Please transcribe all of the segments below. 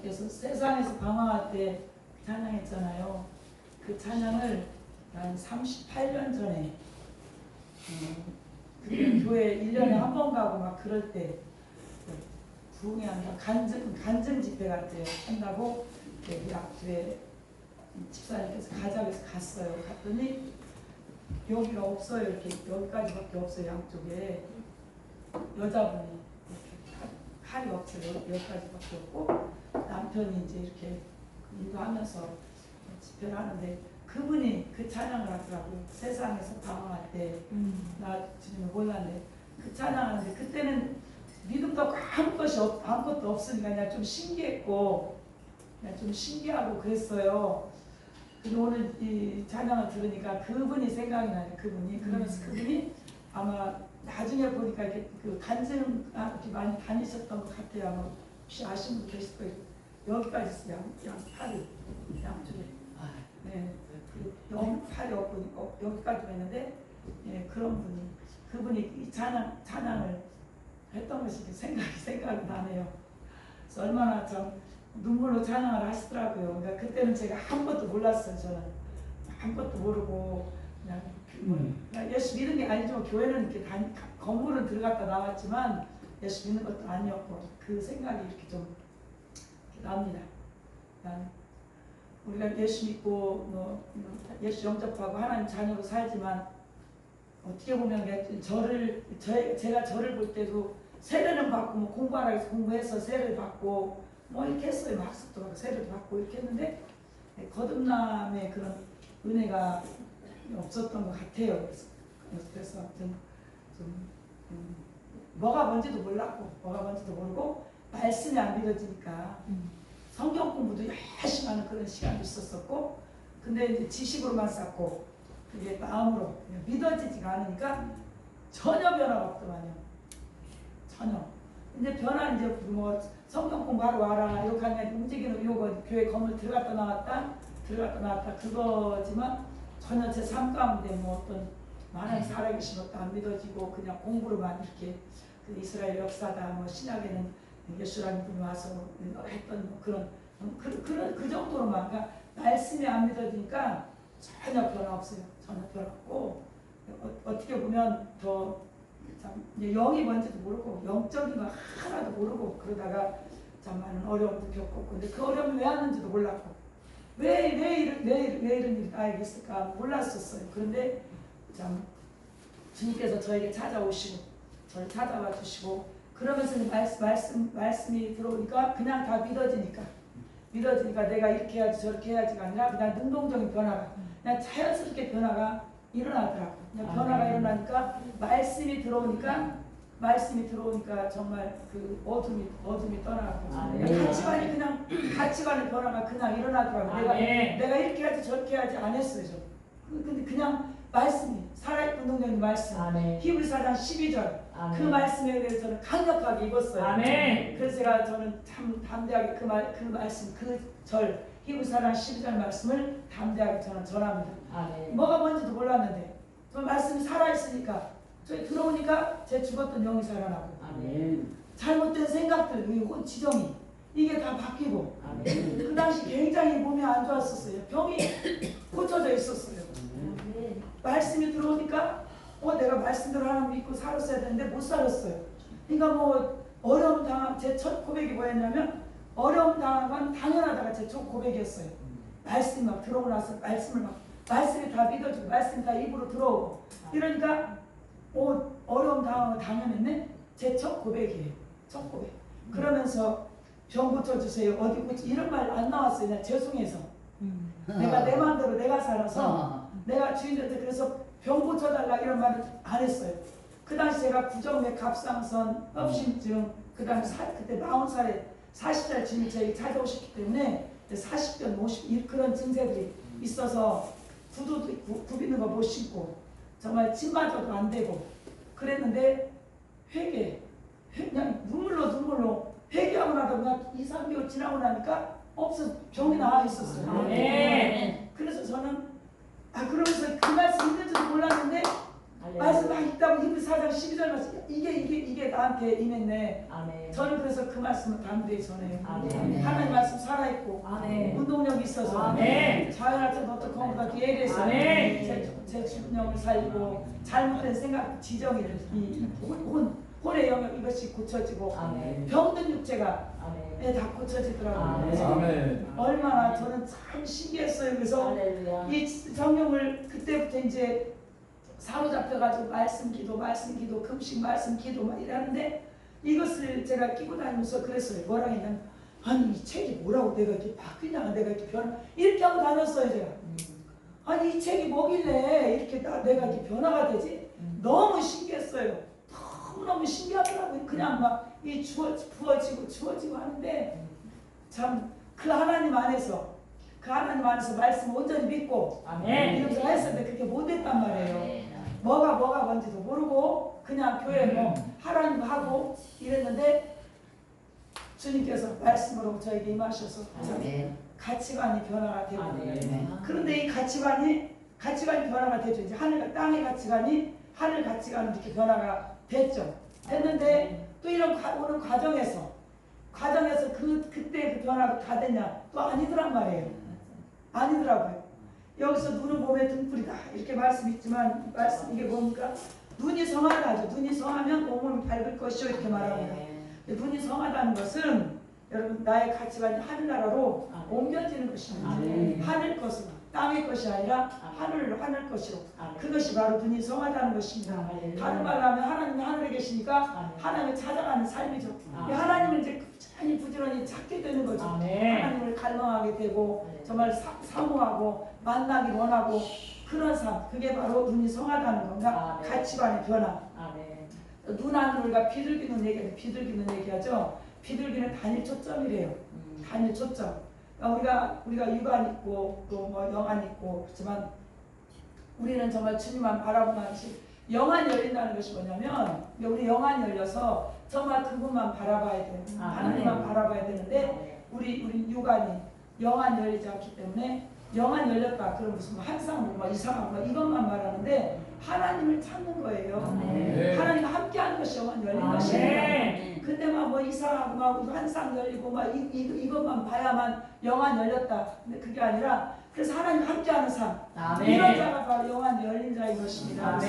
하나님께서 세상에서 방황할 때 찬양했잖아요. 그 찬양을 한 38년 전에 그 교회 1년에 한 번 가고 막 그럴 때 부흥이 한다 간증 집회 같아요. 한다고 우리 앞교회 집사님께서 가자고 해서 갔어요. 갔더니 여기가 없어요. 이렇게 여기까지밖에 없어요. 양쪽에 여자분이 이렇게 칼이 없어요. 여기까지밖에 없고 남편이 이제 이렇게 인도하면서 집회를 하는데 그분이 그 찬양을 하더라고요. 세상에서 방황할 때 나 주님을 몰랐네. 그 찬양하는데 그때는 믿음도 아무것도 없으니까 그냥 좀 신기했고 그냥 좀 신기하고 그랬어요. 근데 오늘 이 찬양을 들으니까 그분이 생각이 나요. 그분이 그러면서 그분이 아마 나중에 보니까 이렇게 그 간증 이렇게 많이 다니셨던 것 같아요. 아마 혹시 아시는 분 계실 거예요. 여기까지 있어요. 팔이 양쪽에. 네. 팔이 없고 여기까지만 있는데 예, 그런 분이 그분이 이 찬양을 했던 것이 생각이 나네요. 그래서 얼마나 참 눈물로 찬양을 하시더라고요. 그러니까 그때는 제가 아무것도 몰랐어요. 저는 아무것도 모르고 그냥 예수 믿는 게 아니지만 교회는 이렇게 건물은 들어갔다 나왔지만 예수 믿는 것도 아니었고 그 생각이 이렇게 좀 납니다. 우리가 예수 믿고 예수 영접하고 하나님 자녀로 살지만 어떻게 보면 제가 저를 볼 때도 세례는 받고 뭐 공부하라 해서 공부해서 세례를 받고 뭐 이렇게 했어요. 학습도 하고 세례도 받고 이렇게 했는데 거듭남의 그런 은혜가 없었던 것 같아요. 그래서 좀 뭐가 뭔지도 몰랐고 뭐가 뭔지도 모르고 말씀이 안 믿어지니까 성경 공부도 열심히 하는 그런 시간도 있었었고 근데 이제 지식으로만 쌓고 그게 마음으로 믿어지지가 않으니까 전혀 변화가 없더만요. 전혀. 이제 변화 이제 뭐 성경 공부하러 와라 이렇게 하면 움직이는 요거 교회 건물 들어갔다 나왔다 그거지만 전혀 제 삶 가운데 뭐 어떤 하나님 살아계신 것도 안 믿어지고 그냥 공부로만 이렇게 그 이스라엘 역사다 뭐 신약에는 예수라는 분이 와서 했던 뭐 그런 그 정도로만 그러니까 말씀이 안 믿어지니까 전혀 변화 없어요. 전혀 변화 없고 어떻게 보면 더 영이 뭔지도 모르고 영적인 거 하나도 모르고 그러다가 참 많은 어려움도 겪었고 근데 그 어려움이 왜 왔는지도 몰랐고 왜 이런 일이 나에게 있을까 몰랐었어요. 그런데 참 주님께서 저에게 찾아오시고 저를 찾아와 주시고 그러면서 말씀이 들어오니까 그냥 다 믿어지니까 내가 이렇게 해야지 저렇게 해야지가 아니라 그냥 능동적인 변화가 그냥 자연스럽게 변화가 일어나더라고요. 그냥 변화가 일어나니까 말씀이 들어오니까 정말 그 어둠이 떠나고 가치관의 변화가 그냥 일어나더라고요. 내가 이렇게 해야지 저렇게 해야지 안 했어요. 근데 그냥 말씀이 살아있는 능력인 말씀 히브리서 4장 12절 그 말씀에 대해서 저는 강력하게 입었어요. 그래서 저는 참 담대하게 그 말씀 그 절 히브리서 4장 12절 말씀을 담대하게 저는 전합니다. 뭐가 뭔지도 몰랐는데 저 말씀이 살아있으니까 저희 들어오니까 제 죽었던 영이 살아나고 잘못된 생각들 지정이 이게 다 바뀌고 그 당시 굉장히 몸이 안 좋았었어요. 병이 고쳐져 있었어요. 말씀이 들어오니까 내가 말씀대로 하나님 믿고 살았어야 되는데 못 살았어요. 그러니까 뭐 어려움 당한 제 첫 고백이 뭐였냐면 어려움 당한 당연하다가 제 첫 고백이었어요. 말씀이 막 들어오고 나서 말씀이 다 믿어지고 말씀이 다 입으로 들어오고 이러니까 어려움 당한 거 당연했네. 제 첫 고백이에요. 첫 고백. 그러면서 병 고쳐주세요. 어디 고쳐 이런 말 안 나왔어요. 그냥 죄송해서 내가 내 마음대로 내가 살아서 내가 주인한테 그래서 병 고쳐달라 이런 말을 안 했어요. 그 당시 제가 부정맥 갑상선 협심증 그 당시 그때 40살에 40살 주님이 저에게 찾아오셨기 때문에 40년 50 그런 증세들이 있어서 구두도 굽이는 거 못 신고 정말 침 맞아도 안 되고 그랬는데 그냥 눈물로 회개하고 나서 그냥 2-3개월 지나고 나니까 병이 나와 있었어요. 그래서 저는 그러면서 그 말씀 있는지도 몰랐는데 말씀 막 읽다가 히브리 4장 12절 말씀 이게 나한테 임했네. 저는 그래서 그 말씀을 담대히 전해요. 하나님 말씀 살아있고 운동력이 있어서 자연한테 어떤 것보다 예리해서 제 주변형을 살리고 잘못된 생각 지정이 혼의 영역 이것이 고쳐지고 병든 육체가 다 고쳐지더라고요. 얼마나 저는 참 신기했어요. 그래서 이 성경을 그때부터 이제 사로잡혀가지고 말씀 기도 금식 말씀 기도 막 이러는데 이것을 제가 끼고 다니면서 그랬어요. 뭐라 했냐면 아니 이 책이 뭐라고 내가 이렇게 바뀌냐 내가 이렇게 변화 이렇게 하고 다녔어요. 제가 아니 이 책이 뭐길래 이렇게 내가 이렇게 변화가 되지? 너무 신기했어요. 너무 신기하더라고요. 그냥 막 이 부어지고 하는데 참 그 하나님 안에서 말씀 온전히 믿고 이러면서 했었는데 그게 못했단 말이에요. 뭐가 뭔지도 모르고 그냥 교회 뭐 하라는 거 하고 이랬는데 주님께서 말씀으로 저에게 임하셔서 가치관이 변화가 되고 그런데 이 가치관이 변화가 되죠. 이제 하늘과 땅의 가치관이 하늘 가치관으로 이렇게 변화가 됐는데 또 이런 오는 과정에서 그때 그 변화가 다 됐냐? 또 아니더란 말이에요. 아니더라고요. 여기서 눈은 몸에 등불이다 이렇게 말씀 있지만 말씀 이게 뭡니까? 눈이 성하다죠. 눈이 성하면 온몸이 밝을 것이요 이렇게 말합니다. 눈이 성하다는 것은 여러분 나의 가치관이 하늘나라로 옮겨지는 것입니다. 하늘 것은 땅의 것이 아니라 하늘 것이로 그것이 바로 눈이 성하다는 것입니다. 다른 말로 하면 하나님이 하늘에 계시니까 하나님을 찾아가는 삶이죠. 하나님을 이제 부지런히 찾게 되는 거죠. 하나님을 갈망하게 되고 정말 사모하고 만나기 원하고 그런 삶 그게 바로 눈이 성하다는 건가 가치관의 변화. 눈 안으로 우리가 비둘기는 얘기하죠. 비둘기는 단일 초점이래요. 단일 초점. 우리가 유관 있고 또 뭐 영안 있고 그렇지만 우리는 정말 주님만 바라보는 것이 영안이 열린다는 것이 뭐냐면 우리 영안이 열려서 정말 그분만 바라봐야 돼요. 하나님만 바라봐야 되는데 우리 유관이 영안이 열리지 않기 때문에 영안이 열렸다 그럼 무슨 항상 뭐 이상하고 뭐 이것만 말하는데 하나님을 찾는 거예요. 하나님과 함께하는 것이 영안이 열린 것입니다. 근데 막 뭐 이상하고 막 환상 열리고 막 이것만 봐야만 영안이 열렸다. 근데 그게 아니라 그래서 하나님 함께하는 삶 이런 자가 바로 영안이 열린 자인 것입니다.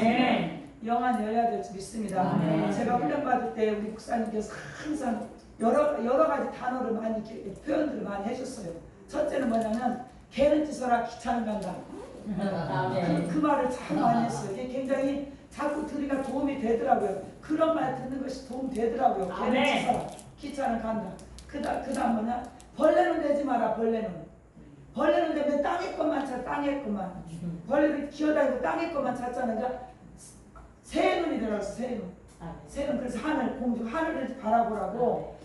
영안이 열려야 될 줄 믿습니다. 제가 훈련 받을 때 우리 목사님께서 항상 여러 가지 단어를 많이 표현들을 많이 해줬어요. 첫째는 뭐냐면 개는 짖어라 기차는 간다. 그 말을 참 많이 했어요. 이게 굉장히 자꾸 들으니까 도움이 되더라고요. 그런 말 듣는 것이 도움 되더라고요. 개는 짖어라 기차는 간다. 그 다음 뭐냐 벌레는 되지 마라. 벌레는 되면 땅의 것만 찾아 땅의 것만. 벌레를 기어다니고 땅의 것만 찾자는 새 눈이 되라고 새 눈. 새 눈 그래서 공중 하늘을 바라보라고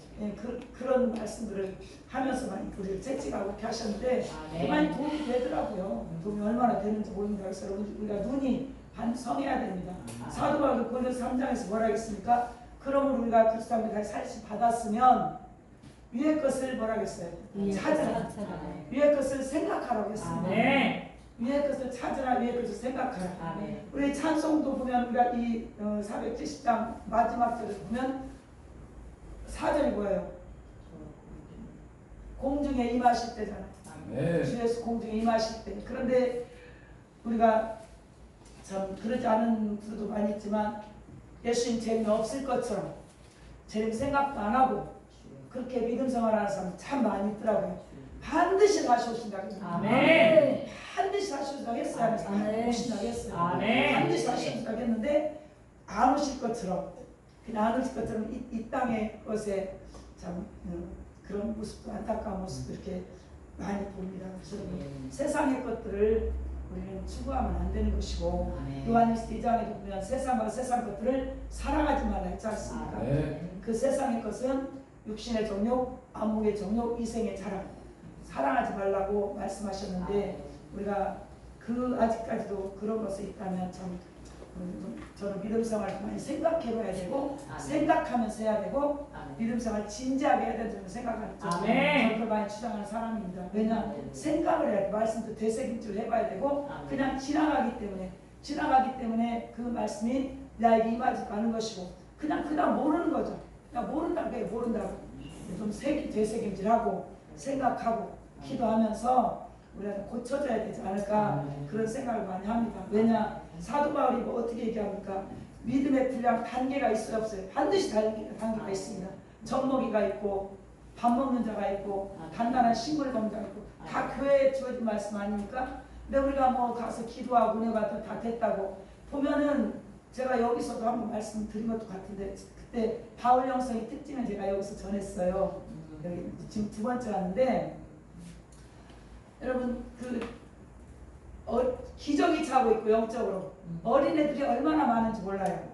그런 말씀들을 하면서 많이 우리를 채찍하고 이렇게 하셨는데 많이 도움이 되더라고요. 도움이 얼마나 되는지 모릅니다. 그래서 우리가 눈이 반성해야 됩니다. 사도 바울도 고린도서 3장에서 뭐라 했습니까? 그러므로 우리가 그리스도 안에 다시 살시 받았으면 위의 것을 뭐라 했어요? 찾으라. 위의 것을 생각하라고 했습니다. 위의 것을 찾으라. 위의 것을 생각하라. 우리 찬송도 보면 우리가 이 470장 마지막 절을 보면 4절이 뭐예요? 공중에 임하실 때잖아요. 주 예수 공중에 임하실 때. 그런데 우리가 참 그러지 않은 부류도 많이 있지만 예수님 재미없을 것처럼 재미 생각도 안 하고 그렇게 믿음 생활하는 사람 참 많이 있더라고요. 반드시 다시 오신다고 했어요. 반드시 다시 오신다고 했어요. 오신다고 했어요. 반드시 다시 오신다고 했는데 안 오실 것처럼 그냥 안 오실 것처럼 이 땅의 것에 참 그런 모습도 안타까운 모습도 이렇게 많이 봅니다. 그래서 세상의 것들을 우리는 추구하면 안 되는 것이고 요한일서 2장에도 보면 세상과 세상 것들을 사랑하지 말라 했지 않습니까? 그 세상의 것은 육신의 정욕, 안목의 정욕, 이생의 자랑 사랑하지 말라고 말씀하셨는데 우리가 아직까지도 그런 것이 있다면 참 저는 믿음 생활을 많이 생각해봐야 되고 생각하면서 해야 되고 믿음 생활을 진지하게 해야 된다고 생각하는 저는 그걸 많이 주장하는 사람입니다. 왜냐 생각을 해야 돼. 말씀도 되새김질 해봐야 되고 그냥 지나가기 때문에 지나가기 때문에 그 말씀이 나에게 임하지 않은 것이고 그냥 모르는 거죠. 그냥 모른다고 해요. 모른다고. 좀 되새김질하고 생각하고 기도하면서 우리가 고쳐져야 되지 않을까 그런 생각을 많이 합니다. 왜냐 사도 바울이 뭐 어떻게 얘기합니까? 믿음의 분량 단계가 있어요 없어요? 반드시 단계가 있습니다. 젖먹이가 있고 밥 먹는 자가 있고 단단한 식물 먹는 자가 있고 다 교회에 주어진 말씀 아닙니까? 근데 우리가 뭐 가서 기도하고 은혜 받아 다 됐다고 보면은 제가 여기서도 한번 말씀드린 것도 같은데 그때 바울 영성의 특징을 제가 여기서 전했어요. 여기 지금 두 번째 왔는데 여러분 기적이 차고 있고 영적으로 어린애들이 얼마나 많은지 몰라요.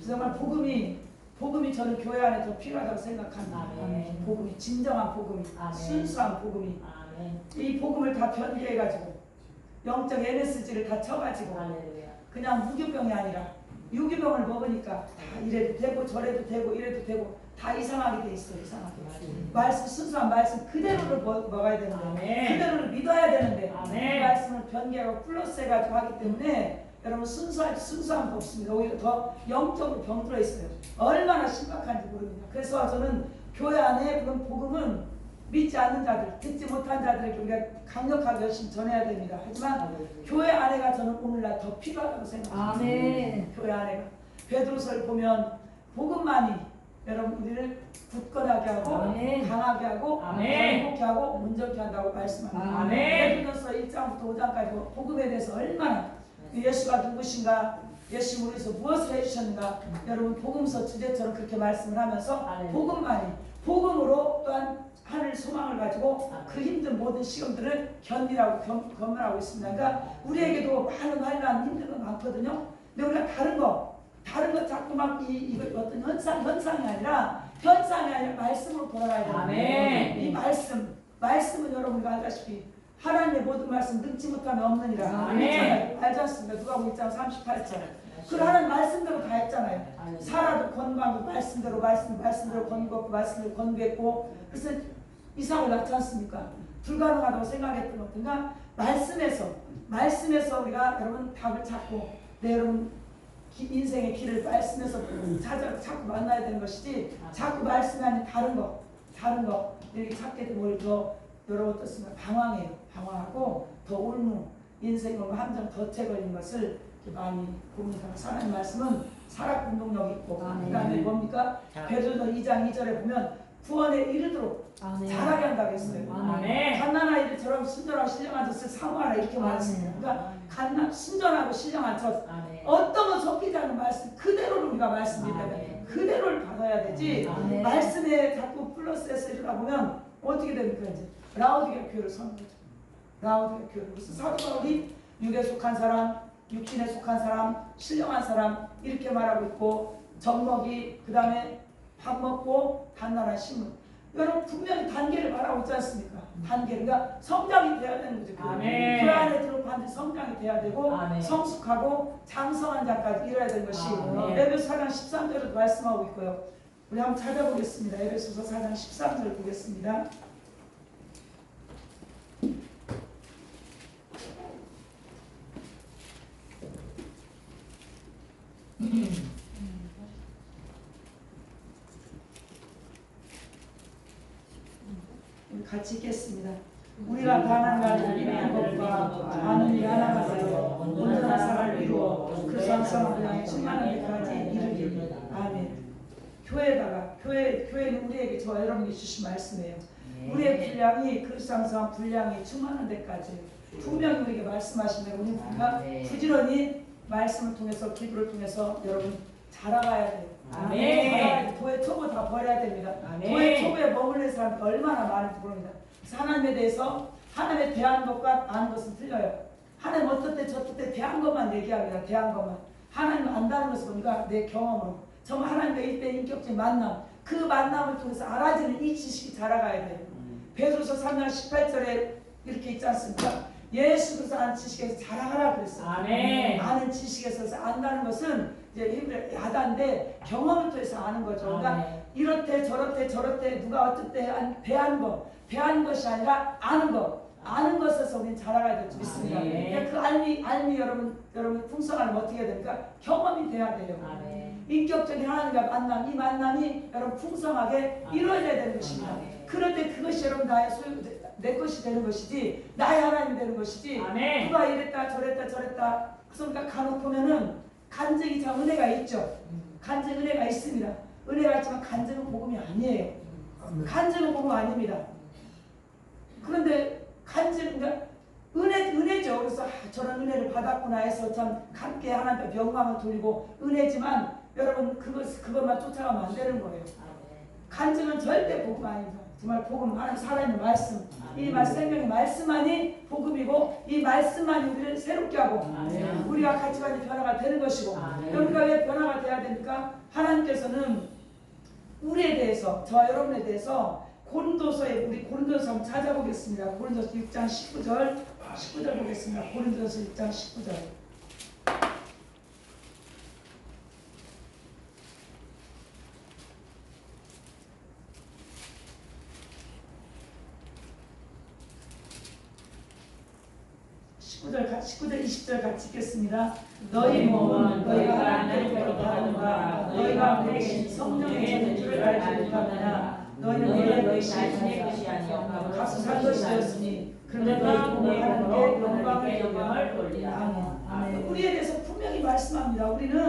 정말 복음이 저는 교회 안에 더 필요하다고 생각합니다. 복음이 진정한 복음이 순수한 복음이 이 복음을 다 변개해가지고 영적 MSG를 다 쳐가지고 그냥 무교병이 아니라 유기병을 먹으니까 다 이래도 되고 저래도 되고 이래도 되고 다 이상하게 돼 있어요. 이상하게. 말씀 순수한 말씀 그대로를 먹어야 되는데 그대로를 믿어야 되는데 그 말씀을 변개하고 플러스해가지고 하기 때문에 여러분 순수한 거 없습니다. 오히려 더 영적으로 병들어 있어요. 얼마나 심각한지 모릅니다. 그래서 저는 교회 안에 그런 복음은 믿지 않는 자들, 듣지 못한 자들에게 우리가 강력하게 열심히 전해야 됩니다. 하지만 교회 안에가 저는 오늘날 더 필요하다고 생각합니다. 교회 안에가 베드로서를 보면 복음만이 여러분 우리를 굳건하게 하고 강하게 하고 행복해 하고 온전케 한다고 말씀합니다. 베드로서 1장부터 5장까지 복음에 대해서 얼마나 예수가 누구신가, 예수 우리에서 무엇을 해주셨는가, 여러분 복음서 주제처럼 그렇게 말씀을 하면서 복음만이 복음으로 또한 하늘 소망을 가지고 그 힘든 모든 시험들을 견디라고 건면하고 있습니다. 그러니까 우리에게도 많은 환난 힘든 거 많거든요. 근데 우리가 다른 거 자꾸 막 이거 어떤 현상이 아니라 말씀으로 돌아가야 돼요. 이 말씀은 여러분이 알다시피 하나님의 모든 말씀 능치 못하면 없느니라. 알지 않습니까? 누가복음 1장 38절. 그 하나님 말씀대로 다 했잖아요. 사라도 건강도 말씀대로 건강고 말씀대로 건강했고 그래서 이상을 낳지 않습니까? 불가능하다고 생각했던 것든가 말씀에서 우리가 여러분 답을 찾고 여러분 인생의 길을 말씀에서 자꾸 만나야 되는 것이지 자꾸 말씀이 아닌 다른 거 이렇게 찾게 되면 오히려 더 여러분 어떻습니까? 방황하고 더 울무 인생과 함정 덫에 걸린 것을 많이 봅니다. 하나님 말씀은 살아 운동력 있고 그 다음에 뭡니까? 베드로서 2장 2절에 보면 구원에 이르도록 잘하게 한다고 했어요. 갓난 아이들처럼 순전하고 신령한 젖을 사모하라 이렇게 말했습니다. 그러니까 순전하고 신령한 젖 어떤 건 섞이지 않은 말씀 그대로를 우리가 말씀드려야 돼. 그대로를 받아야 되지 말씀에 자꾸 플러스해서 이러다 보면 어떻게 됩니까? 이제 라오디게아 교회를 서는 거죠. 라오디게아 교회. 그래서 사도 바울이 육에 속한 사람, 육신에 속한 사람, 신령한 사람 이렇게 말하고 있고 젖먹이 그 다음에 밥 먹고 단단한 식물. 여러분 분명히 단계를 말하고 있지 않습니까? 단계. 그러니까 성장이 돼야 되는 거죠. 그 안에 들어 반드시 성장이 돼야 되고 성숙하고 장성한 자까지 이뤄야 되는 것이 에베소 4장 13절에도 말씀하고 있고요. 우리 한번 찾아보겠습니다. 에베소서 4장 13절 보겠습니다. 같이 읽겠습니다. 우리가 가난 가를 이루는 것과 아는 일 하나가 되어 온전한 사람을 이루어 그 성성을 향해 충만한 데까지 이르리. 아멘. 교회는 우리에게 저와 여러분이 주신 말씀이에요. 우리의 분량이 그리스도의 분량이 충만한 데까지 분명히 우리에게 말씀하신 대로 우리가 부지런히 말씀을 통해서 기도를 통해서 여러분 자라가야 돼요. 도의 초보 다 버려야 됩니다. 도의 초보에 머물는 사람이 얼마나 많은지 모릅니다. 그래서 하나님에 대해서 하나님에 대한 것과 아는 것은 틀려요. 하나님 어떨 때 저떨 때 대한 것만 얘기합니다. 대한 것만. 하나님 안다는 것은 뭔가 내 경험으로 정말 하나님과 일대 인격적인 만남 그 만남을 통해서 알아지는 이 지식이 자라가야 돼요. 베드로서 3장 18절에 이렇게 있지 않습니까? 예수 그리스도 아는 지식에서 자라가라 그랬어요. 아는 지식에서 안다는 것은 이제 야단데 경험을 통해서 아는 거죠. 그러니까 이렇대 저렇대 누가 어쨌든 대한 것이 아니라 아는 것. 아는 것에서 우리는 자라가야 될 줄 믿습니다. 그러니까 그 알미 여러분 풍성하면 어떻게 해야 됩니까? 경험이 돼야 돼요. 인격적인 하나님과 만남, 이 만남이 여러분 풍성하게 이루어져야 되는 것입니다. 그럴 때 그것이 여러분 나의 소유, 내 것이 되는 것이지 나의 하나님이 되는 것이지 누가 이랬다 저랬다 그러니까 간혹 보면은 간증이 참 은혜가 있죠. 간증 은혜가 있습니다. 은혜가 있지만 간증은 복음이 아니에요. 간증은 복음 아닙니다. 그런데 간증, 그러니까 은혜죠. 그래서 저런 은혜를 받았구나 해서 참 함께 하나님께 영광을 돌리고 은혜지만 여러분 그것만 쫓아가면 안 되는 거예요. 간증은 절대 복음 아닙니다. 정말 복음, 하나님 살아있는 말씀, 이 생명의 말씀만이 복음이고 이 말씀만이 우리를 새롭게 하고 우리와 가치관이 변화가 되는 것이고 우리가 왜 변화가 돼야 됩니까? 하나님께서는 우리에 대해서, 저와 여러분에 대해서 고린도서에 우리 고린도서 한번 찾아보겠습니다. 고린도서 6장 19절 보겠습니다. 고린도서 6장 19절. (19절) 20절 같이 읽겠습니다. 너희 몸은 너희가 하나님께로 받은가 너희가 내신 성령의 전주를 알지 못하느냐 너희는 원래 너희 자신의 것이 아니요 값을 산 것이었으니 그러나 너희 하나님께 영광을 돌리라. 아멘. 우리에 대해서 분명히 말씀합니다. 우리는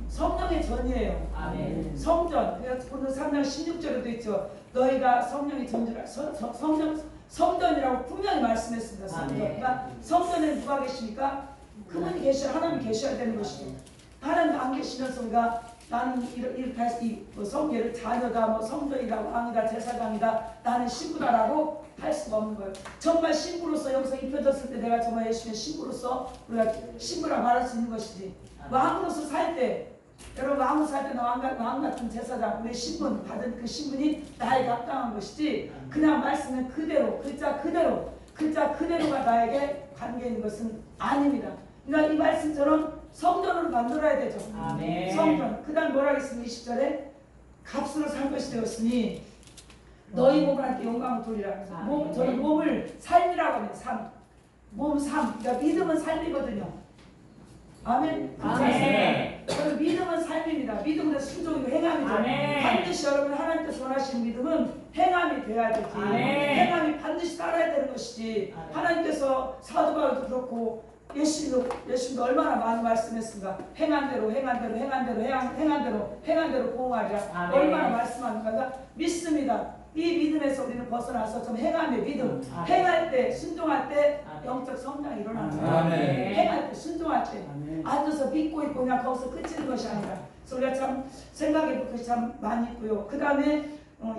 성령의 전이에요. 아멘. 성전. 고린도서 3장 16절에도 있죠. 너희가 성령의 전주라 성전이라고 분명히 말씀했습니다. 성전. 그러니까 성전에 누가 계십니까? 그분이 계셔야 하나님 계셔야 되는 것이죠. 하나님 안 계시면서 우리가 나는 이렇게 할 성계를 자녀다, 성전이다, 왕이다, 제사장이다, 나는 신부다라고 할 수가 없는 거예요. 정말 신부로서 여기서 입혀졌을 때 내가 정말 예수님의 신부로서 우리가 신부라 말할 수 있는 것이지. 왕으로서 살 때, 여러분 왕으로 살 때는 왕 같은 제사장, 우리의 신분 받은 그 신분이 나에게 합당한 것이지 그냥 말씀은 그대로, 글자 그대로가 나에게 관계 있는 것은 아닙니다. 그러니까 이 말씀처럼 성전으로 만들어야 되죠. 아멘. 성전. 그 다음 뭐라 했습니까? 20절에 값으로 산 것이 되었으니 너희 몸을 함께 영광을 돌리라. 저는 몸을 삶이라고 하면 삶. 몸 삶. 그러니까 믿음은 삶이거든요. 아멘. 아멘. 저는 믿음은 삶입니다. 믿음은 순종이고 행함이죠. 아멘. 반드시 여러분 하나님께서 원하시는 믿음은 행함이 돼야 되지. 아멘. 행함이 반드시 따라야 되는 것이지. 아멘. 하나님께서 사도 바울도 그렇고 예수님도 얼마나 많이 말씀했습니까? 행한 대로 공하리라. 얼마나 말씀하는가? 그러니까 믿습니다. 이 믿음에서 우리는 벗어나서 좀 행함의 믿음, 행할 때, 순종할 때 영적 성장이 일어납니다. 행할 때, 순종할 때 앉아서 믿고 있고 그냥 거기서 끝이는 것이 아니라 그래서 우리가 참 생각해 볼 것이 참 많이 있고요. 그 다음에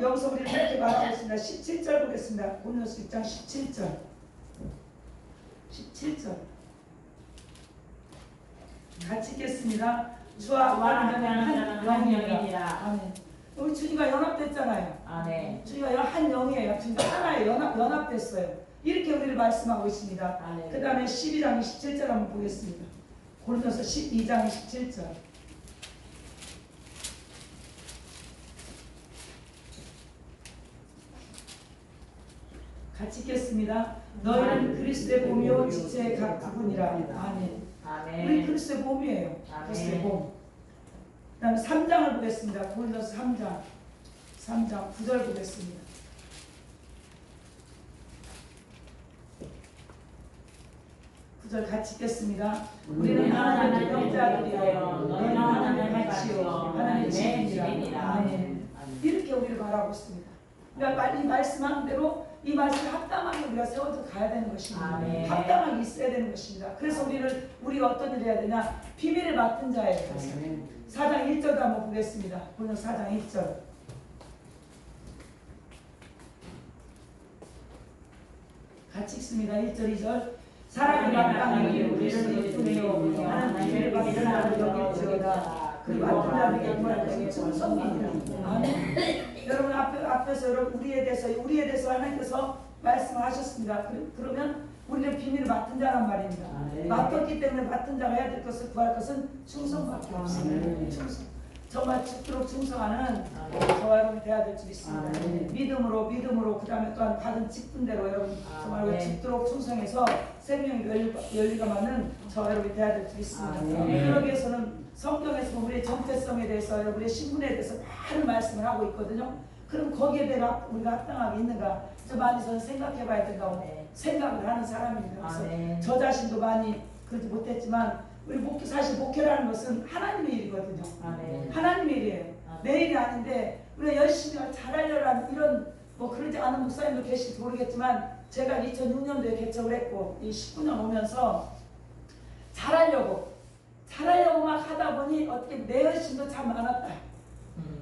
여기서 우리는 이렇게 말하고 있습니다. 17절 보겠습니다. 고린도서 6장 17절. 같이 읽겠습니다. 주와 하나님은 한 영이니라. 아멘. 우리 주님과 연합됐잖아요. 아멘. 주님과 한 영이에요. 주님과 하나에 연합됐어요. 이렇게 우리를 말씀하고 있습니다. 그 다음에 12장 27절 한번 보겠습니다. 고린도서 12장 27절. 같이 읽겠습니다. 너희는 그리스도의 몸이요 지체의 각 부분이라. 아멘. 우리 그리스도의 몸이에요. 그리스도의 몸. 그 다음에 3장을 보겠습니다. 고린도서 3장 9절 보겠습니다. 같이 읽겠습니다. 우리는 하나님의 영자들이요 너희는 하나님의 같이요 하나님의 집이니라. 아멘. 이렇게 우리를 말하고 있습니다. 그러니까 이 말씀한 대로 이 말씀에 합당하게 우리가 세워져 가야 되는 것입니다. 아멘. 합당하게 있어야 되는 것입니다. 그래서 우리가 어떤 일을 해야 되냐? 비밀을 맡은 자예요. 4장 1절도 한번 보겠습니다. 오늘 4장 1절. 같이 읽습니다. 1절 2절. 사랑이 마땅하게 우리를 통하여 하나님의 비밀을 나를 여길지어다. 그 맡은 자에게 영광을 주시는 충성이니라. 아멘. 여러분 앞에서 여러분 우리에 대해서 하나님께서 말씀하셨습니다. 그러면 우리는 비밀을 맡은 자란 말입니다. 맡았기 때문에 맡은 자가 해야 될 것을 구할 것은 충성밖에 없습니다. 충성. 정말 죽도록 충성하는 저와 여러분이 돼야 될 줄 믿습니다. 믿음으로 그 다음에 또한 받은 직분대로 여러분 정말 죽도록 충성해서 생명의 열리가 많은 저 여러분이 돼야 될 줄 믿습니다. 그러기 위해서는 성경에서 우리의 정체성에 대해서 우리의 신분에 대해서 많은 말씀을 하고 있거든요. 그럼 거기에 대해 우리가 합당하게 있는가 좀 많이 저는 생각해 봐야 된다고 생각을 하는 사람입니다. 그래서 저 자신도 많이 그러지 못했지만 우리 사실 목회라는 것은 하나님의 일이거든요. 하나님의 일이에요. 내 일이 아닌데 우리가 열심히 잘하려는 이런 뭐 그러지 않은 목사님도 계실지 모르겠지만 제가 2006년도에 개척을 했고 이 19년 오면서 잘하려고 막 하다 보니 어떻게 내 열심도 참 많았다.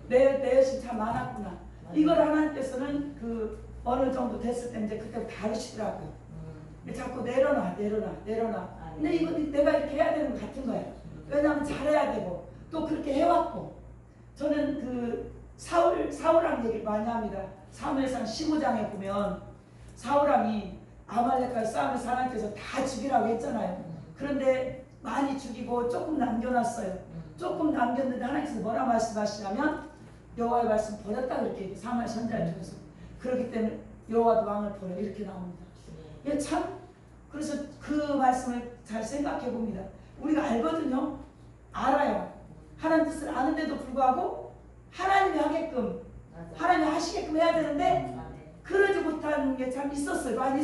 내 열심 참 많았구나. 이걸 하나님께서는 그 어느 정도 됐을 때 이제 그때 다루시더라고요. 자꾸 내려놔. 근데 이거 내가 이렇게 해야 되는 것 같은 거예요. 왜냐하면 잘해야 되고 또 그렇게 해왔고 저는 그 사울왕 얘기를 많이 합니다. 사무엘상 15장에 보면 사울왕이 아말렉과의 싸움에서 하나님께서 다 죽이라고 했잖아요. 그런데 많이 죽이고 조금 남겨놨어요. 조금 남겼는데 하나님께서 뭐라 말씀하시냐면 여호와의 말씀 버렸다 그렇게 사무엘 선지자를 통해서 그렇기 때문에 여호와도 왕을 버려 이렇게 나옵니다. 이게 참 그래서 그 말씀을 잘 생각해 봅니다. 우리가 알거든요. 알아요. 하나님 뜻을 아는데도 불구하고 하나님이 하게끔 하나님이 하시게끔 해야 되는데 그러지 못한 게 참 있었어요. 많이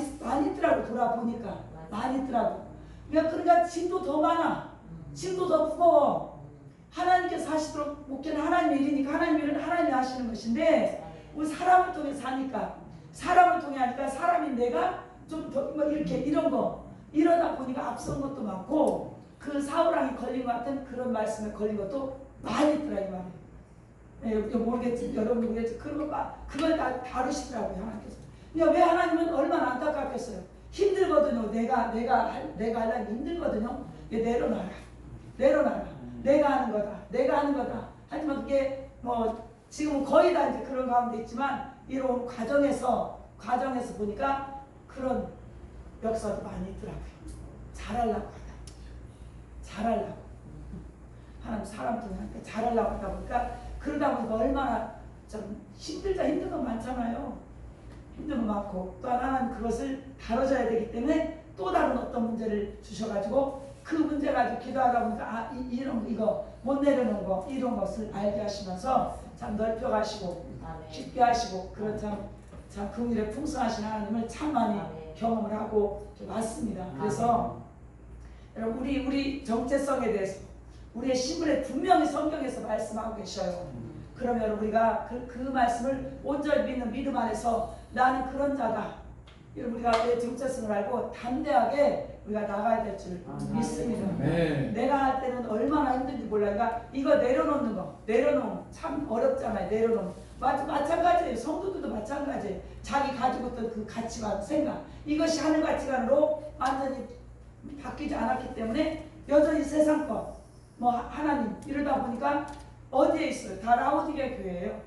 있더라고. 돌아보니까 많이 있더라고. 그러니까 짐도 더 많아. 짐도 더 무거워. 하나님께서 하시도록 목회는 하나님의 일이니까 하나님의 일은 하나님이 하시는 것인데 우리 사람을 통해 사니까 사람을 통해 하니까 사람인 내가 좀 더 뭐 이렇게 이런 거 이러다 보니까 앞선 것도 많고 그 사울왕이 걸린 것 같은 그런 말씀에 걸린 것도 많이 있더라 이 말이에요. 모르겠지 여러분 모르겠지 그걸 다 다루시더라고요 하나님께서. 왜 하나님은 얼마나 안타깝겠어요. 힘들거든요. 내가 하려니 힘들거든요. 내려놔라. 내가 하는 거다. 하지만 그게 뭐 지금은 거의 다 이제 그런 가운데 있지만 이런 과정에서 보니까 그런 역사도 많이 있더라고요. 잘하려고 하나님 사람 통해 잘하려고 하다 보니까 그러다 보니까 얼마나 좀 힘든 거 많잖아요. 힘든 거 많고 또 하나는 그것을 다뤄져야 되기 때문에 또 다른 어떤 문제를 주셔가지고 그 문제 가지고 기도하다 보니까 이거 못 내려놓은 거 이런 것을 알게 하시면서 참 넓혀가시고 깊게 하시고 그런 참 긍휼에 풍성하신 하나님을 참 많이 경험을 하고 왔습니다. 그래서 여러분 우리 정체성에 대해서 우리의 신분에 분명히 성경에서 말씀하고 계셔요. 그러면 우리가 그 말씀을 온전히 믿는 믿음 안에서 나는 그런 자다. 우리가 내 정체성을 알고 담대하게 우리가 나가야 될 줄 믿습니다. 내가 할 때는 얼마나 힘든지 몰라요. 그러니까 이거 내려놓으면 참 어렵잖아요. 내려놓으면 마찬가지예요. 성도들도 마찬가지예요. 자기 가지고 있던 그 가치관, 생각 이것이 하늘 가치관으로 완전히 바뀌지 않았기 때문에 여전히 세상 것, 뭐 하나님 이러다 보니까 어디에 있어요? 다 라오디게아 교회예요.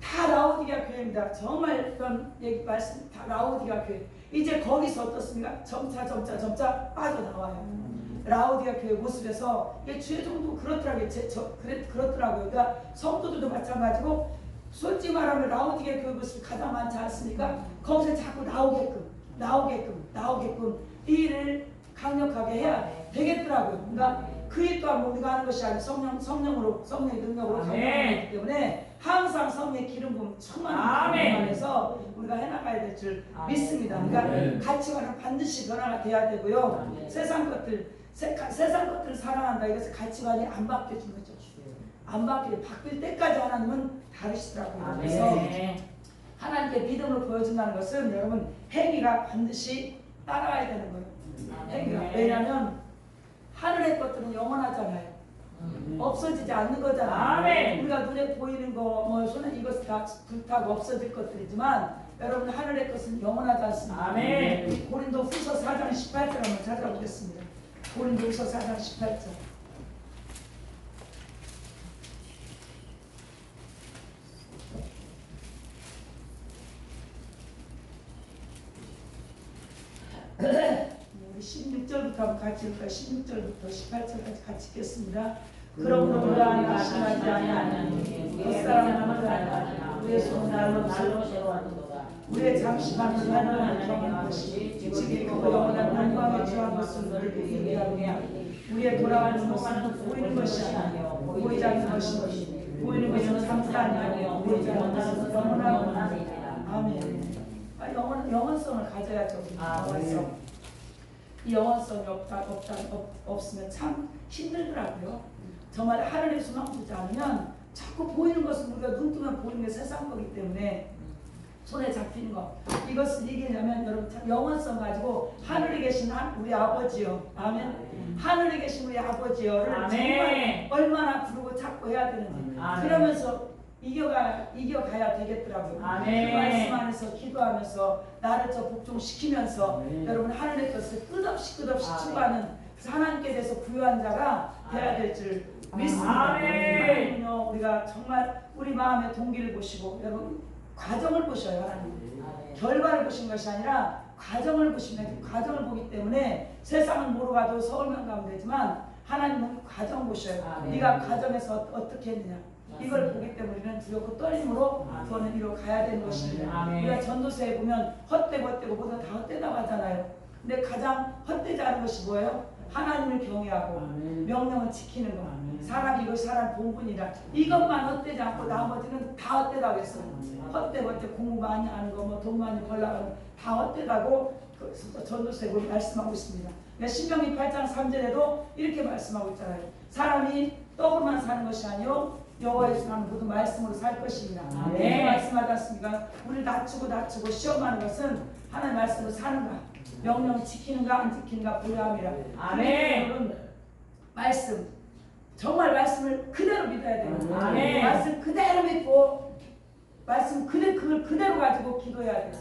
다 라오디게아 교회입니다. 정말 그런 얘기 말씀 다 라오디게아 교회. 이제 거기서 어떻습니까? 점차 빠져나와요. 라오디게아 교회 모습에서 주의 정도 그렇더라고요. 그렇더라고요. 그러니까 성도들도 마찬가지고 솔직히 말하면 라오디게아 교회 모습이 가장 많지 않습니까? 거기서 자꾸 나오게끔 이 일을 강력하게 해야 되겠더라고요. 그러니까 그 일 또한 우리가 하는 것이 아니고 성령의 능력으로 강력하기 때문에 항상 성령의 기름 부음 충만한 안에서 우리가 해나가야 될 줄 믿습니다. 그러니까 가치관은 반드시 변화가 돼야 되고요. 세상 것들을 사랑한다. 이것은 가치관이 안 바뀌어진 거죠. 안 바뀔 때까지 하나님은 다르시더라고요. 그래서 하나님께 믿음을 보여준다는 것은 여러분 행위가 반드시 따라가야 되는 거예요. 행위가. 왜냐하면 하늘의 것들은 영원하잖아요. 없어지지 않는 거잖아요. 우리가 눈에 보이는 거, 뭐 손에 이것은 다 불타고 없어질 것들이지만 여러분 하늘의 것은 영원하지 않습니다. 고린도후서 4장 18절 한번 찾아보겠습니다. 고린도후서 4장 18절. 우리 16절부터 한번 같이 읽을까요? 16절부터 18절까지 같이 읽겠습니다. 그러므로 우리가 낙심하지 아니하니 옛사람은 남을 알라 날로 새로워지도다. 우리의 잠시만 하나님을 경험한 것이 지금 영원한 영광의 주한 것을 너를 보게 하며 우리의 돌아가는 것은 보이는 것이 아니요 보이지 않는 것이니 보이는 것은 잠시 아니요 보이지 않는 것은 영원하구나. 아멘. 영원성을 가져야죠. 영원성. 이 영원성이 없으면 참 힘들더라고요. 정말 하늘의 소망 두지 않으면 자꾸 보이는 것은 우리가 눈 뜨면 보이는 게 세상 거기 때문에 손에 잡히는 거 이것을 이기려면 여러분 영원성 가지고 하늘에 계신 우리 아버지요. 아멘. 하늘에 계신 우리 아버지요를 정말 얼마나 부르고 찾고 해야 되는지 그러면서 이겨가야 되겠더라고요. 그 말씀 안에서 기도하면서 나를 저 복종시키면서 여러분 하늘의 것을 끝없이 추구하는 하나님께 대해서 부유한 자가 돼야 될 줄 믿습니다. 하나님은요 우리가 정말 우리 마음의 동기를 보시고 여러분 과정을 보셔요. 하나님 결과를 보신 것이 아니라 과정을 보시면 과정을 보기 때문에 세상은 모르고 가도 서울만 가면 되지만 하나님은 과정 보셔요. 네가 과정에서 어떻게 했느냐 이걸 보기 때문에 우리는 두렵고 떨림으로 그거는 이로 가야 되는 것입니다. 우리가 전도서에 보면 헛되고 모두 다 헛되다고 하잖아요. 근데 가장 헛되지 않은 것이 뭐예요? 하나님을 경외하고 명령을 지키는 것. 사람이 이것이 사람 본분이라 이것만 헛되지 않고 나머지는 다 헛되다고 했어요. 헛되 공부 많이 하는 거 뭐 돈 많이 벌려고 다 헛되다고 전도서에 말씀하고 있습니다. 신명기 8장 3절에도 이렇게 말씀하고 있잖아요. 사람이 떡으로만 사는 것이 아니요 여호와의 사람 모두 말씀으로 살 것입니다. 말씀하지 않습니까? 우리를 낮추고 시험하는 것은 하나님의 말씀으로 사는가 명령 지키는가 안 지키는가 보여함이라. 아멘. 말씀 정말 말씀을 그대로 믿어야 돼요. 말씀 그대로 믿고 말씀 그걸 그대로 가지고 기도해야 돼요.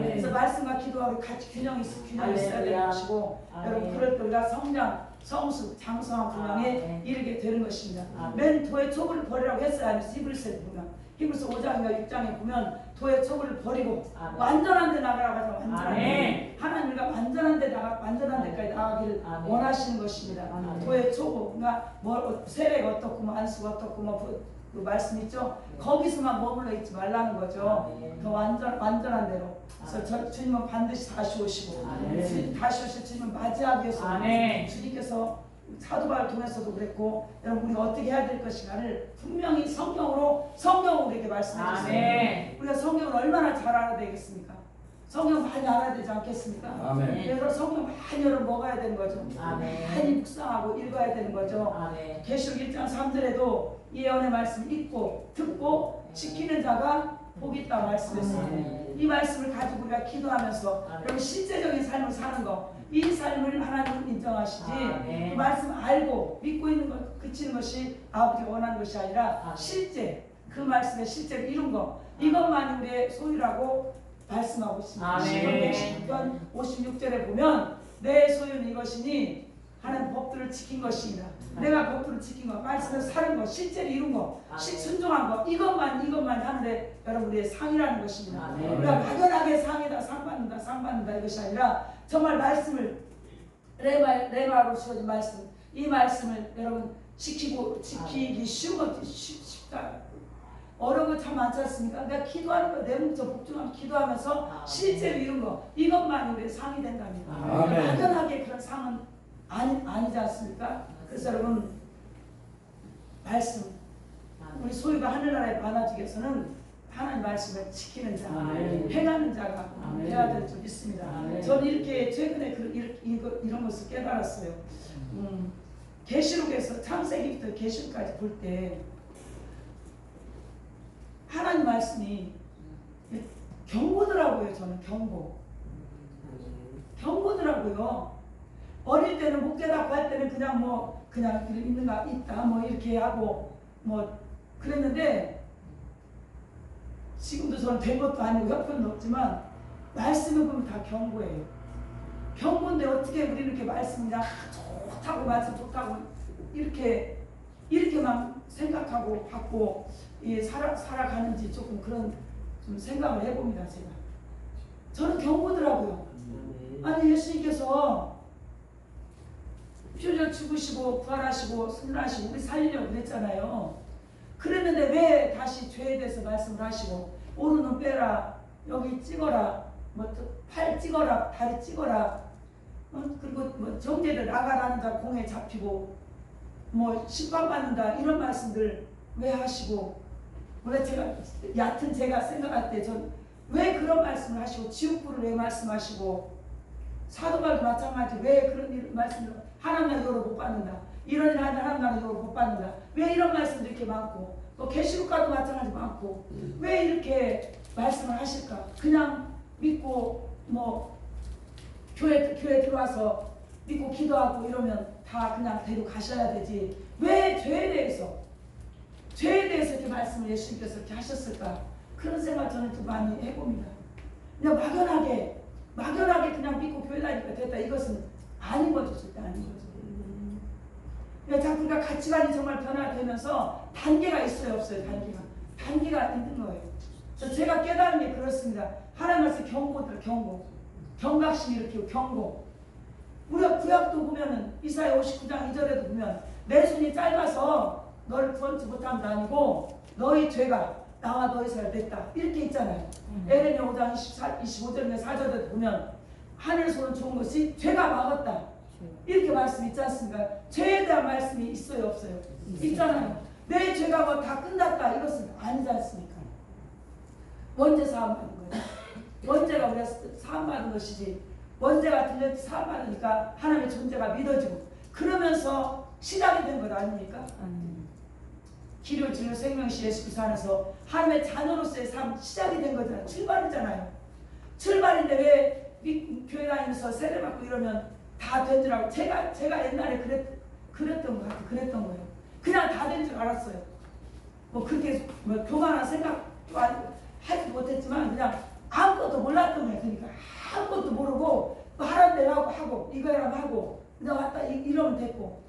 그래서 말씀과 기도하고 같이 균형이 있어야 되는 것이고 여러분 그럴 때 우리가 성장 성수, 장성한 분량에 이르게 되는 것입니다. 맨 도의 촉을 버리라고 했어요. 아니면 히브리서에 보면 히브리서 5장이나 6장에 보면 도의 촉을 버리고 완전한 데 나가라고 하죠. 완전한 데. 하나님과 완전한 데까지 나가기를 원하시는 것입니다. 도의 촉, 그러니까 뭐 세례가 어떻고 뭐 안수가 어떻고 뭐 그 말씀 있죠. 거기서만 머물러 있지 말라는 거죠. 더 완전한 대로. 그래서 주님은 반드시 다시 오시고 다시 오실 주님은 맞이하기 위해서 주님께서 사도 바울 통해서도 그랬고 여러분 우리가 어떻게 해야 될 것인가를 분명히 성경으로 우리에게 말씀해 주세요. 우리가 성경을 얼마나 잘 알아야 되겠습니까? 성경 많이 알아야 되지 않겠습니까? 그래서 성경 많이 여러분 먹어야 되는 거죠. 많이 묵상하고 읽어야 되는 거죠. 계시록 1장 3절에도 예언의 말씀을 읽고 듣고 지키는 자가 복이 있다고 말씀했어요. 이 말씀을 가지고 우리가 기도하면서 여러분 실제적인 삶을 사는 거, 이 삶을 하나님은 인정하시지 그 말씀 알고 믿고 있는 것 그치는 것이 아버지가 원하는 것이 아니라 실제 그 말씀의 실제로 이룬 거 이것만이 우리의 소유라고 말씀하고 있습니다. 시편 56절에 보면 내 소유는 이것이니 하나님 법들을 지킨 것이니라. 내가 법들을 지킨 것, 말씀을 사는 것, 실제로 이룬 것, 순종한 것 이것만 하는데 여러분 우리의 상이라는 것입니다. 우리가 막연하게 상이다 상 받는다 이것이 아니라 정말 말씀을 레마로 주어진 말씀 이 말씀을 여러분 지키기 쉽다. 어려운 거 참 많지 않습니까? 내가 기도하는 거, 내 몸소 복종하면서 기도하면서 실제로 이룬 거 이것만이 우리의 상이 된답니다. 막연하게 그런 상은 아니지 않습니까? 그래서 여러분 말씀 우리 소유가 하늘나라에 많아지기 위해서는 하나님 말씀을 지키는 자, 행하는 자가 되어야 될 줄 믿습니다. 저는 이렇게 최근에 이런 것을 깨달았어요. 계시록에서 창세기부터 계시록까지 볼 때 하나님 말씀이 경고더라고요. 저는 경고더라고요. 어릴 때는 못 깨닫고 할 때는 그냥 있는가 있다 뭐 이렇게 하고 뭐 그랬는데 지금도 저는 된 것도 아니고 형편은 없지만 말씀을 보면 다 경고예요. 경고인데 어떻게 우리는 이렇게 말씀 그냥 좋다고 말씀 좋다고 이렇게만 생각하고 받고 살아가는지 조금 그런 좀 생각을 해봅니다. 저는 경고더라고요. 아니 예수님께서 피흘려 죽으시고 부활하시고 승천하시고 우리 살리려고 그랬잖아요. 그랬는데 왜 다시 죄에 대해서 말씀을 하시고 오른눈 빼라, 여기 찍어라, 뭐 팔 찍어라, 다리 찍어라, 그리고 뭐 정죄를 나가라는가 공에 잡히고 뭐 심판받는다 이런 말씀들 왜 하시고 원래 제가 얕은 제가 생각할 때 전 왜 그런 말씀을 하시고 지옥불을 왜 말씀하시고 사도말도 마찬가지 왜 그런 말씀을 하나님 나라 유업을 못 받는다 이런 일 하면 하나님 나라 유업을 못 받는다 왜 이런 말씀도 이렇게 많고 또 계시록과도 마찬가지 많고 왜 이렇게 말씀을 하실까? 그냥 믿고 뭐 교회 들어와서 믿고 기도하고 이러면 다 그냥 데리고 가셔야 되지 왜 죄에 대해서 이렇게 말씀을 예수님께서 이렇게 하셨을까? 그런 생각 저는 좀 많이 해봅니다. 그냥 막연하게 그냥 믿고 교회 다니니까 됐다 이것은 아닌 거죠. 절대 아닌 거죠. 그러니까 우리가 가치관이 정말 변화되면서 단계가 있어요 없어요? 단계가 있는 거예요. 제가 깨달은 게 그렇습니다. 하나님 말씀 경각심이 일으키고 경고. 우리가 구약도 보면은 이사야 59장 2절에도 보면 내 손이 짧아서 너를 구원치 못함도 아니고 너희 죄가 나와 너희 사이를 냈다 이렇게 있잖아요. 에레미야 5장 25절에 4절에도 보면 하늘 손은 좋은 것이 죄가 막았다 이렇게 말씀이 있지 않습니까? 죄에 대한 말씀이 있어요 없어요? 있잖아요. 내 죄가 뭐 다 끝났다 이것은 아니지 않습니까? 원죄 사함 받은 거예요. 원죄가 우리가 사함 받은 것이지 원죄가 들렸지 사함 받으니까 하나님의 존재가 믿어지고 그러면서 시작이 된 것 아닙니까? 기료 진료 생명시 예수께서 안에서 하나님의 자녀로서의 삶 시작이 된 거잖아요. 출발이잖아요. 출발인데 왜 교회 다니면서 세례받고 이러면 다 된 줄 알고 제가 옛날에 그랬던 것 같아요. 그랬던 거예요. 그냥 다 된 줄 알았어요. 뭐 그렇게 뭐 교만한 생각도 하지 못했지만 그냥 아무것도 몰랐던 거예요. 그러니까 아무것도 모르고 하라는 대로 하고 이거라고 하고 그냥 왔다 이러면 됐고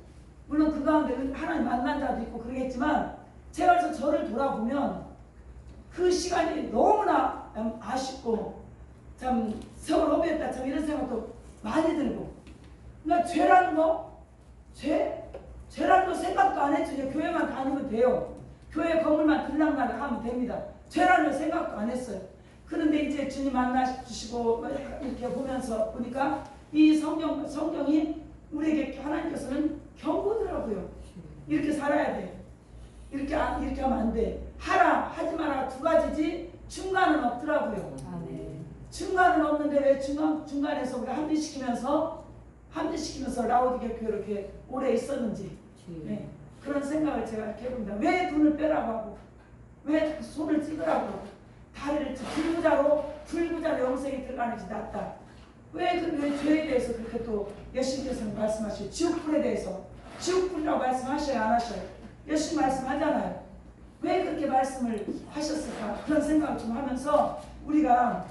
물론 그 가운데 하나님 만난 자도 있고 그러겠지만 제가 그래서 저를 돌아보면 그 시간이 너무나 아쉽고 참 세월 허비했다 참 이런 생각도 많이 들고 그러니까 죄라는 거 죄라는 거 생각도 안 했죠. 이제 교회만 다니면 돼요. 교회 건물만 들락날락 하면 됩니다. 죄라는 거 생각도 안 했어요. 그런데 이제 주님 만나주시고 이렇게 보니까 이 성경이 우리에게 하나님께서는 경고더라고요. 이렇게 살아야 돼. 이렇게 하면 안 돼. 하지 마라 두 가지지 중간은 없더라고요. 중간은 없는데 왜 중간에서 우리가 합리시키면서 라오디게 교회 이렇게 오래 있었는지 네. 그런 생각을 제가 이렇게 해봅니다. 왜 눈을 빼라고 하고 왜 손을 찍으라고 하고 다리를 불구자로 영생이 들어가는 것이 낫다. 왜 죄에 대해서 그렇게 또 예수님께서는 말씀하시고 지옥불에 대해서 지옥불이라고 말씀하셔야 안 하셔요? 예수님 말씀하잖아요. 왜 그렇게 말씀을 하셨을까? 그런 생각을 좀 하면서 우리가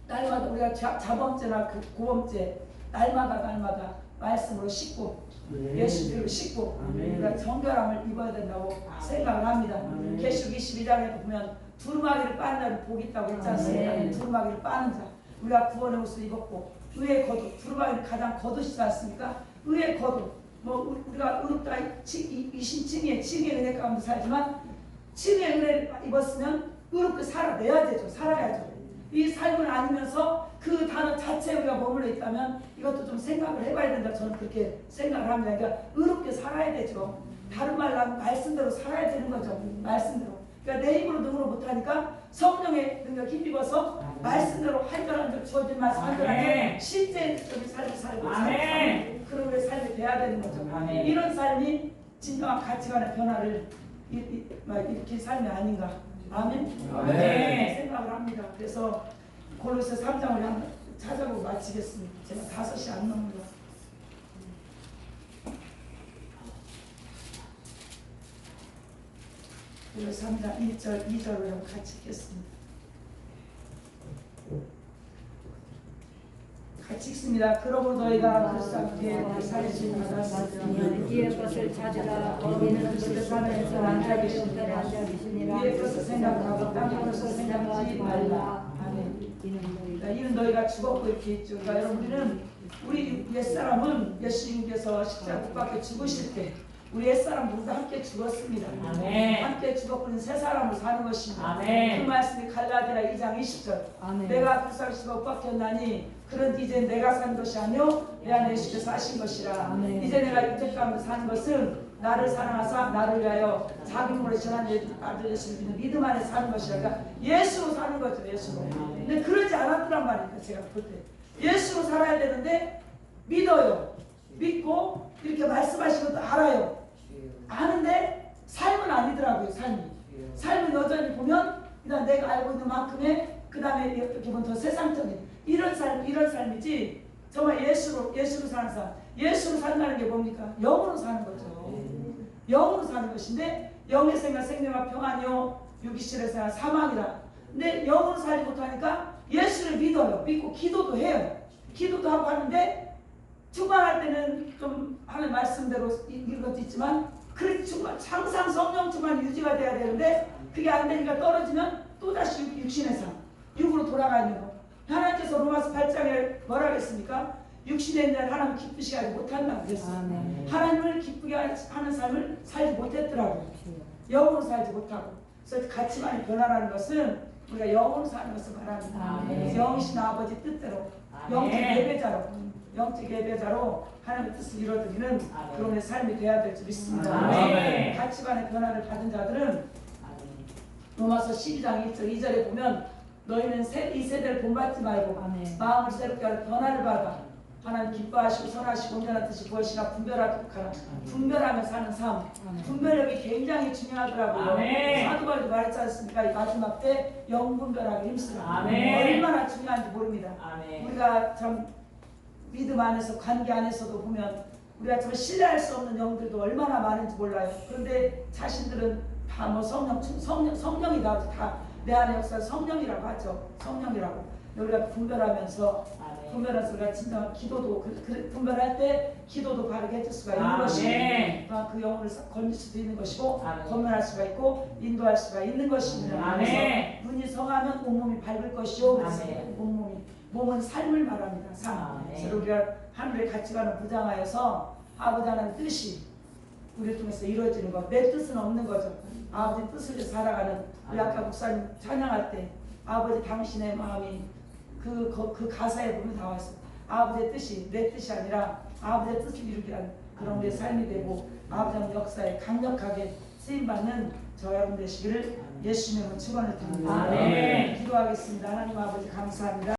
날마다 우리가 자범죄나 고범죄 날마다 말씀으로 씻고 예수님으로 씻고 우리가 정결함을 입어야 된다고 생각을 합니다. 계시록 22장에도 보면 두루마기를 빠는 자는 복이 있다고 했지 않습니까? 두루마기를 빠는 자 우리가 구원의 옷을 입었고 의의 겉옷 두루마기는 가장 겉옷이지 않습니까? 의의 겉옷 뭐 우리가 의롭다 칭의 은혜 가운데 살지만 칭의 은혜를 입었으면 의롭게 살아야죠. 이 삶을 아니면서 그 단어 자체에 우리가 머물러 있다면 이것도 좀 생각을 해봐야 된다. 저는 그렇게 생각을 합니다. 그러니까 의롭게 살아야 되죠. 다른 말로 하면 말씀대로 살아야 되는 거죠. 말씀대로. 그러니까 내 힘으로 능으로 못하니까 성령의 능력 힘입어서 말씀대로 한절 주어진 말씀 한절 실제 삶을 살고 그런 우리의 삶이 돼야 되는 거죠. 이런 삶이 진정한 가치관의 변화를 이렇게 삶이 아닌가. 아멘. 생각을 합니다. 그래서 골로새 3장을 한번 찾아보고 마치겠습니다. 제가 5시 안 넘는 거. 골로새 3장 1절 2절을 같이 읽겠습니다. 같이 읽습니다. 그러므로 너희가 그리스도께 살리심을 받았으니 이의 것을 찾으라. 너희는 그리스도 안에서 앉아 계시니라. 위의 것을 생각하고 땅의 것을 생각하지 말라. 아멘. 이는 너희가 죽었고 이렇게 있죠. 그러니까 여러분 우리 옛사람은 예수님께서 십자가 못 박혀 죽으실 때 우리 옛사람 모두 함께 죽었습니다. 아멘. 함께 죽었고는 새 사람으로 사는 것입니다. 아멘. 그 말씀이 갈라디아 2장 20절. 아멘. 내가 불쌍시가 엇박혔나니 그런 이제 내가 산 것이 아니요 내 안에 예수께서 하신 것이라. 아멘. 이제 내가 육체 가운데 사는 것은 나를 사랑하사 나를 위하여 자기 몸으로 전한 아들 예수를 믿는 믿음 안에 사는 것이라. 그러니까 예수로 사는 거죠. 예수로. 근데 그러지 않았더란 말이니까 제가 볼 때 예수로 살아야 되는데 믿어요. 믿고 이렇게 말씀하신 것도 알아요. 아는데 삶은 아니더라고요. 삶은 여전히 보면 그냥 내가 알고 있는 만큼의 그 다음에 이렇게 보면 더 세상적인 이런 삶이지 정말 예수로 사는 삶. 예수로 산다는 게 뭡니까? 영으로 사는 거죠. 영으로 사는 것인데 영의 생각 생명과 평안이요 육이실의 생각 사망이라. 근데 영으로 살지 못하니까 예수를 믿어요. 믿고 기도도 해요. 기도도 하고 하는데 충만할 때는 좀 하는 말씀대로 이런 것도 있지만 그 항상 성령 충만이 유지가 돼야 되는데 그게 안 되니까 떨어지면 또다시 육신의 삶, 육으로 돌아가 있는 거. 하나님께서 로마서 8장에 뭐라 그랬습니까? 육신에 있는 하나님 기쁘시게 하지 못한다고 그랬어요. 하나님을 기쁘게 하는 삶을 살지 못했더라고요. 영으로 살지 못하고. 그래서 가치만이 변화라는 것은 우리가 영으로 사는 것을 말합니다. 그래서 영이신 아버지 뜻대로 영적 예배자로 하나님의 뜻을 이뤄드리는 그런 삶이 되어야 될 줄 믿습니다. 가치관의 변화를 받은 자들은 로마서 12장 2절에 보면 너희는 이 세대를 본받지 말고 마음을 새롭게 하는 변화를 받아 하나님 기뻐하시고 선하시고 온전한 뜻이 무엇이나 분별하도록 하라. 분별하며 사는 삶. 분별력이 굉장히 중요하더라고요. 사도 바울도 말했지 않습니까? 이 마지막 때 영분별하기 힘쓰라. 얼마나 중요한지 모릅니다. 우리가 참 믿음 안에서 관계 안에서도 보면 우리가 참 신뢰할 수 없는 영들도 얼마나 많은지 몰라요. 그런데 자신들은 다 뭐 성령이다. 다 내 안에 역사 성령이라고 하죠. 성령이라고. 우리가 분별하면서 우리가 진짜 기도도 분별할 때 기도도 바르게 해줄 수가 있는 것이고 그 영혼을 건질 수도 있는 것이고 건면할 수가 있고 인도할 수가 있는 것입니다. 그래서 눈이 성하면 온몸이 밝을 것이요. 몸은 삶을 말합니다. 삶. 그래서 우리가 하늘의 가치관을 부장하여서 아버지 하나님 뜻이 우리를 통해서 이루어지는 것. 내 뜻은 없는 거죠. 아버지 뜻을 위해 살아가는 우리 아까 목사님 찬양할 때 아버지 당신의 마음이 그 가사에 보면 나와 있어요. 아버지의 뜻이 내 뜻이 아니라 아버지의 뜻을 이루게 하는 그런 우리의 삶이 되고 아버지의 역사에 강력하게 쓰임받는 저와 여러분 되시기를 예수님으로 축원을 드립니다. 기도하겠습니다. 하나님 아버지 감사합니다.